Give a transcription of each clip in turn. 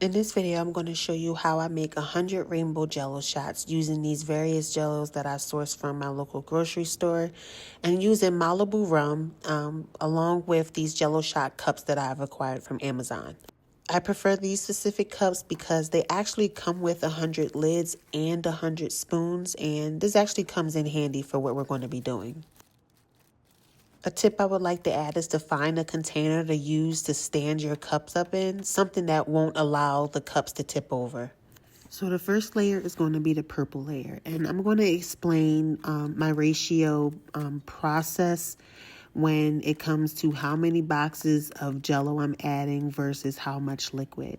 In this video, I'm going to show you how I make 100 rainbow Jello shots using these various Jellos that I sourced from my local grocery store and using Malibu Rum along with these Jello shot cups that I've acquired from Amazon. I prefer these specific cups because they actually come with 100 lids and 100 spoons, and this actually comes in handy for what we're going to be doing. A tip I would like to add is to find a container to use to stand your cups up in, something that won't allow the cups to tip over. So the first layer is going to be the purple layer, and I'm going to explain my ratio process when it comes to how many boxes of Jello I'm adding versus how much liquid.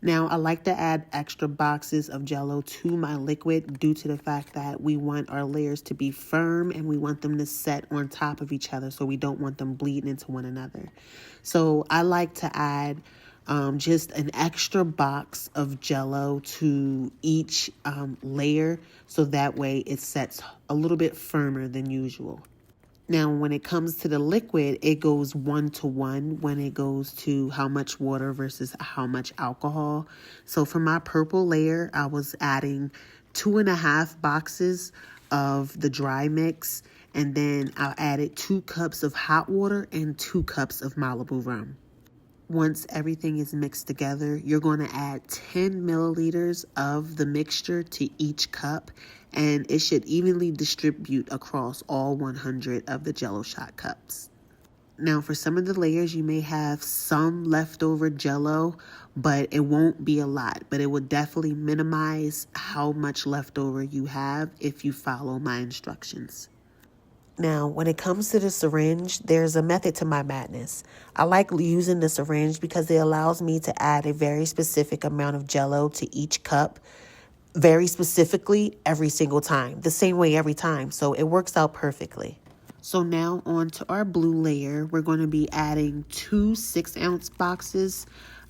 Now, I like to add extra boxes of Jello to my liquid due to the fact that we want our layers to be firm and we want them to set on top of each other, so we don't want them bleeding into one another. So I like to add just an extra box of Jello to each layer, so that way it sets a little bit firmer than usual. Now, when it comes to the liquid, it goes 1-to-1 when it goes to how much water versus how much alcohol. So for my purple layer, I was adding 2.5 boxes of the dry mix, and then I added 2 cups of hot water and 2 cups of Malibu Rum. Once everything is mixed together, you're going to add 10 milliliters of the mixture to each cup, and it should evenly distribute across all 100 of the Jello shot cups. Now, for some of the layers, you may have some leftover Jello, but it won't be a lot, but it will definitely minimize how much leftover you have if you follow my instructions. Now, when it comes to the syringe, there's a method to my madness. I like using the syringe because it allows me to add a very specific amount of Jello to each cup, very specifically every single time, the same way every time. So it works out perfectly. So now on to our blue layer, we're going to be adding 2 6-ounce boxes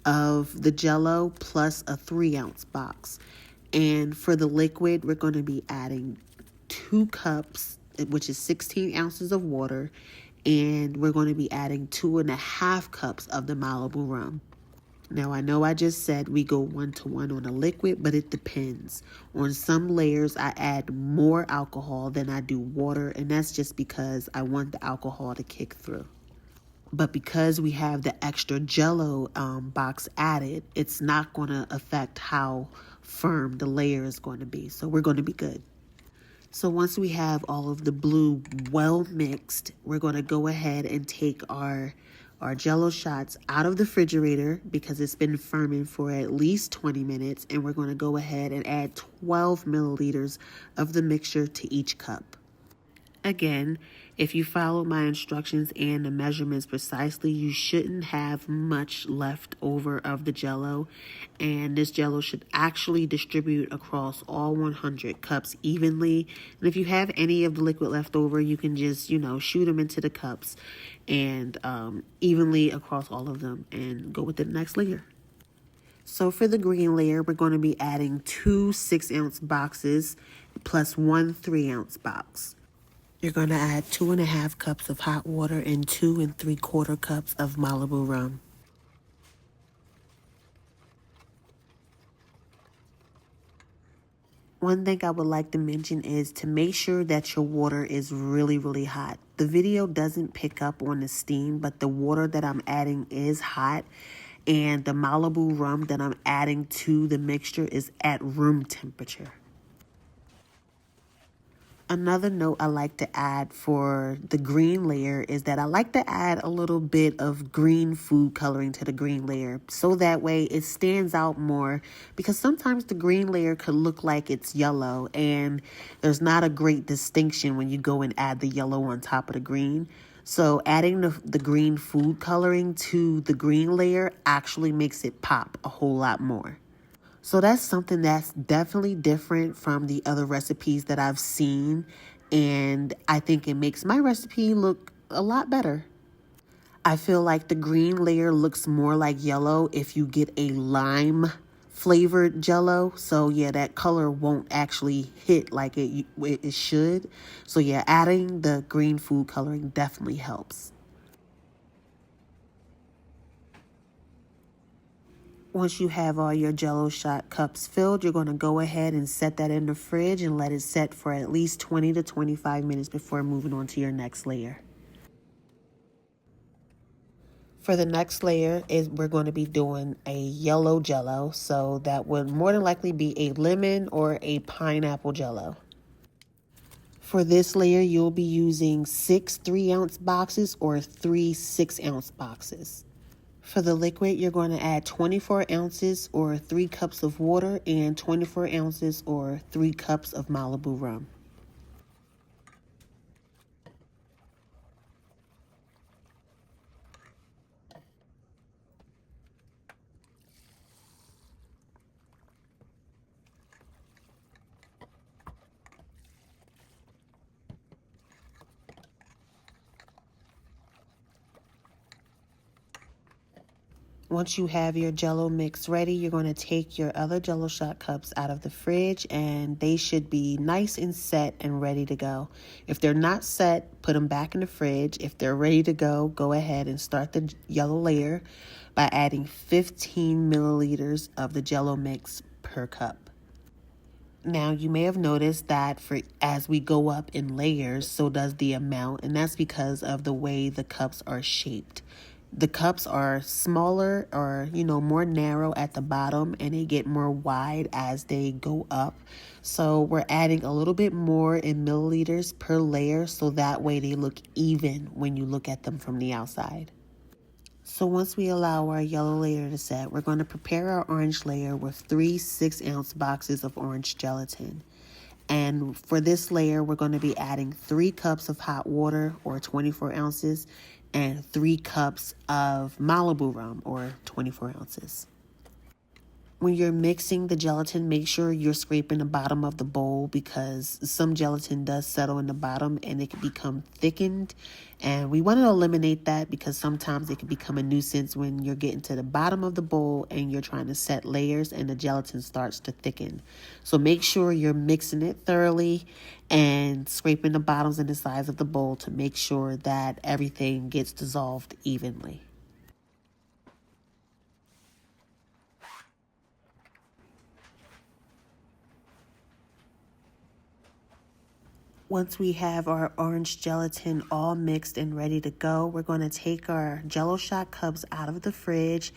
of the Jello plus a 3-ounce box. And for the liquid, we're going to be adding 2 cups, which is 16 ounces of water, and we're going to be adding 2.5 cups of the Malibu Rum. Now, I know I just said we go 1-to-1 on a liquid, but it depends. On some layers, I add more alcohol than I do water, and that's just because I want the alcohol to kick through. But because we have the extra Jello box added, it's not going to affect how firm the layer is going to be, so we're going to be good. So once we have all of the blue well mixed, we're going to go ahead and take our Jello shots out of the refrigerator because it's been firming for at least 20 minutes. And we're going to go ahead and add 12 milliliters of the mixture to each cup. Again, if you follow my instructions and the measurements precisely, you shouldn't have much left over of the Jello, and this Jello should actually distribute across all 100 cups evenly. And if you have any of the liquid left over, you can just, shoot them into the cups and evenly across all of them and go with the next layer. So for the green layer, we're going to be adding 2 6-ounce boxes plus 1 3-ounce box. You're going to add 2.5 cups of hot water and 2 3/4 cups of Malibu Rum. One thing I would like to mention is to make sure that your water is really, really hot. The video doesn't pick up on the steam, but the water that I'm adding is hot, and the Malibu Rum that I'm adding to the mixture is at room temperature. Another note I like to add for the green layer is that I like to add a little bit of green food coloring to the green layer, so that way it stands out more, because sometimes the green layer could look like it's yellow and there's not a great distinction when you go and add the yellow on top of the green. So adding the green food coloring to the green layer actually makes it pop a whole lot more. So that's something that's definitely different from the other recipes that I've seen, and I think it makes my recipe look a lot better. I feel like the green layer looks more like yellow if you get a lime flavored Jello. So yeah, that color won't actually hit like it should. So yeah, adding the green food coloring definitely helps. Once you have all your Jello shot cups filled, you're going to go ahead and set that in the fridge and let it set for at least 20 to 25 minutes before moving on to your next layer. For the next layer is we're going to be doing a yellow Jello, so that would more than likely be a lemon or a pineapple Jello. For this layer, you'll be using 6 3-ounce boxes or 3 6-ounce boxes. For the liquid, you're going to add 24 ounces or 3 cups of water and 24 ounces or 3 cups of Malibu rum. Once you have your Jello mix ready, you're going to take your other Jello shot cups out of the fridge and they should be nice and set and ready to go. If they're not set, put them back in the fridge. If they're ready to go, go ahead and start the yellow layer by adding 15 milliliters of the Jello mix per cup. Now, you may have noticed that as we go up in layers, so does the amount, and that's because of the way the cups are shaped. The cups are smaller or, more narrow at the bottom, and they get more wide as they go up. So we're adding a little bit more in milliliters per layer, so that way they look even when you look at them from the outside. So once we allow our yellow layer to set, we're going to prepare our orange layer with 3 6-ounce boxes of orange gelatin. And for this layer, we're going to be adding 3 cups of hot water, or 24 ounces, and 3 cups of Malibu rum, or 24 ounces. When you're mixing the gelatin, make sure you're scraping the bottom of the bowl because some gelatin does settle in the bottom and it can become thickened. And we want to eliminate that because sometimes it can become a nuisance when you're getting to the bottom of the bowl and you're trying to set layers and the gelatin starts to thicken. So make sure you're mixing it thoroughly and scraping the bottoms and the sides of the bowl to make sure that everything gets dissolved evenly. Once we have our orange gelatin all mixed and ready to go, we're going to take our Jello shot cups out of the fridge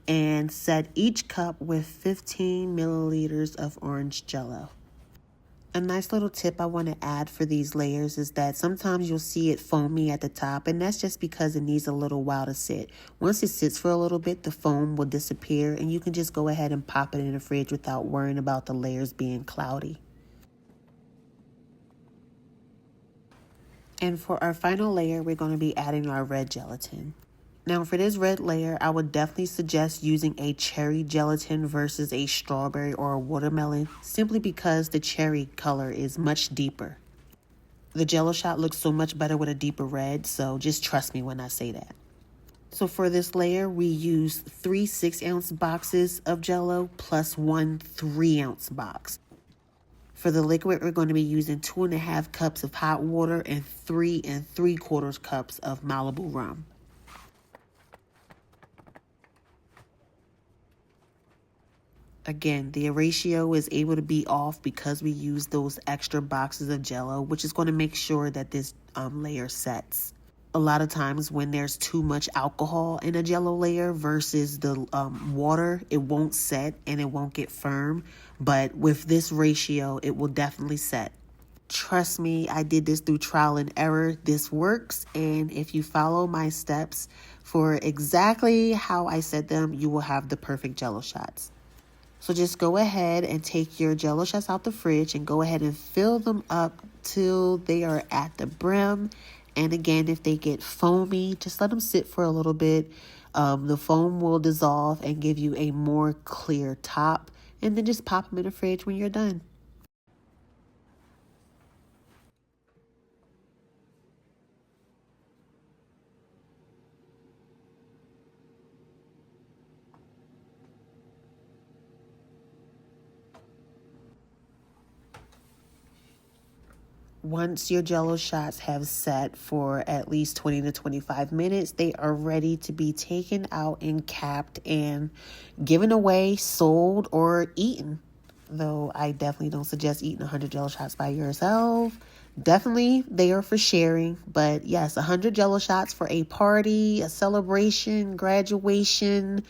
and set each cup with 15 milliliters of orange Jello. A nice little tip I want to add for these layers is that sometimes you'll see it foamy at the top, and that's just because it needs a little while to sit. Once it sits for a little bit, the foam will disappear and you can just go ahead and pop it in the fridge without worrying about the layers being cloudy. And for our final layer, we're going to be adding our red gelatin. Now for this red layer, I would definitely suggest using a cherry gelatin versus a strawberry or a watermelon, simply because the cherry color is much deeper. The Jello shot looks so much better with a deeper red, so just trust me when I say that. So for this layer, we use 3 6-ounce boxes of Jello plus 1 3-ounce box. For the liquid, we're going to be using 2.5 cups of hot water and 3 3/4 cups of Malibu rum. Again, the ratio is able to be off because we use those extra boxes of Jello, which is going to make sure that this layer sets. A lot of times when there's too much alcohol in a Jello layer versus the water, it won't set and it won't get firm. But with this ratio, it will definitely set. Trust me, I did this through trial and error. This works. And if you follow my steps for exactly how I said them, you will have the perfect Jello shots. So just go ahead and take your Jello shots out the fridge and go ahead and fill them up till they are at the brim. And again, if they get foamy, just let them sit for a little bit. The foam will dissolve and give you a more clear top. And then just pop them in the fridge when you're done. Once your Jello shots have set for at least 20 to 25 minutes, they are ready to be taken out and capped and given away, sold, or eaten. Though I definitely don't suggest eating 100 Jello shots by yourself. Definitely they are for sharing, but yes, 100 Jello shots for a party, a celebration, graduation,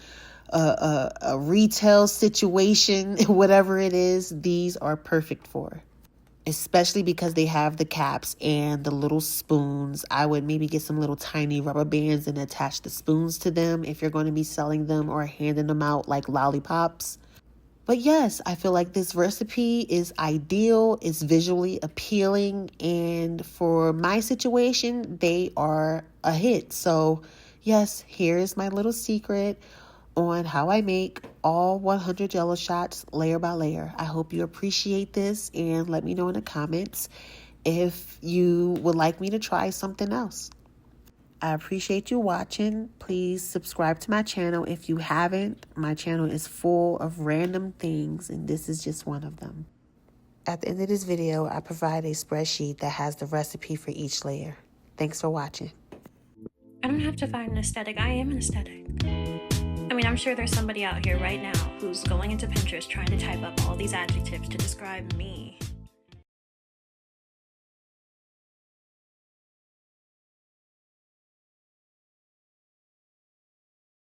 a retail situation, whatever it is, these are perfect for. Especially because they have the caps and the little spoons. I would maybe get some little tiny rubber bands and attach the spoons to them if you're going to be selling them or handing them out like lollipops. But yes, I feel like this recipe is ideal, it's visually appealing, and for my situation, they are a hit. So yes, here's my little secret on how I make all 100 Jello shots layer by layer. I hope you appreciate this and let me know in the comments if you would like me to try something else. I appreciate you watching. Please subscribe to my channel if you haven't. My channel is full of random things and this is just one of them. At the end of this video, I provide a spreadsheet that has the recipe for each layer. Thanks for watching. I don't have to find an aesthetic. I am an aesthetic. I mean, I'm sure there's somebody out here right now who's going into Pinterest trying to type up all these adjectives to describe me.